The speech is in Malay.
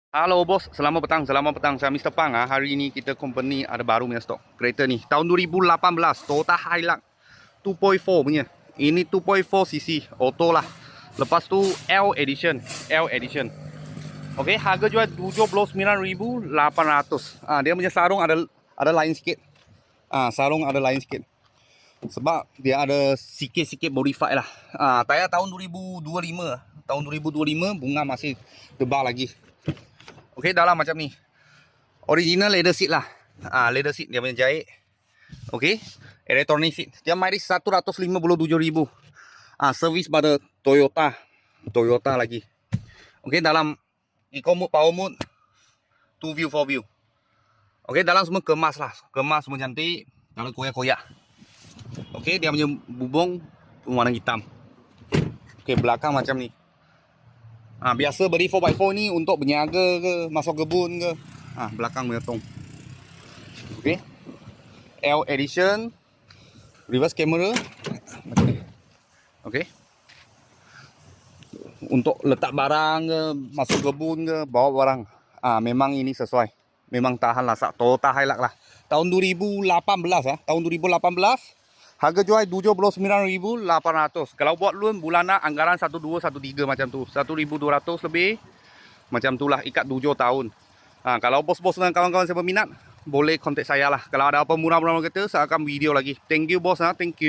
Halo bos, selamat petang, selamat petang. Saya Mr. Pang. Hari ini kita company ada baru punya stok kereta ni. Tahun 2018, Toyota Hilux 2.4 punya. Ini 2.4 cc, auto lah. Lepas tu L edition, L edition. Okey, harga jual 79,800. Dia punya sarung ada lain sikit. Sarung ada lain sikit. Sebab dia ada sikit-sikit modify lah. Tayar tahun 2025. Tahun 2025 bunga masih tebal lagi. Okey, dalam macam ni. Original leather seat lah. Leather seat dia punya jahit. Okey. Electronic seat. Dia mileage 157,000. Servis pada Toyota. Toyota lagi. Okey, dalam Eco mode, power mode, 2 view, 4 view. Okey, dalam semua kemas lah. Kemas semua cantik. Dalam koyak-koyak. Okey, dia punya bubung warna hitam. Okey, belakang macam ni. Biasa beli 4x4 ni untuk berniaga ke, masuk kebun ke. Belakang punya tong. Okey. L edition, reverse camera. Okey. Untuk letak barang ke, masuk kebun ke, bawa barang. Memang ini sesuai. Memang tahan lah, Toyota Hilux lah. Tahun 2018 tahun 2018. Harga jual 79,800. Kalau buat loan bulanan anggaran 1213 macam tu. 1,200 lebih. Macam tu lah, ikat 7 tahun. Kalau bos-bos dan kawan-kawan saya berminat, boleh kontak saya lah. Kalau ada apa murah-murah kereta, saya akan video lagi. Thank you bos. Thank you.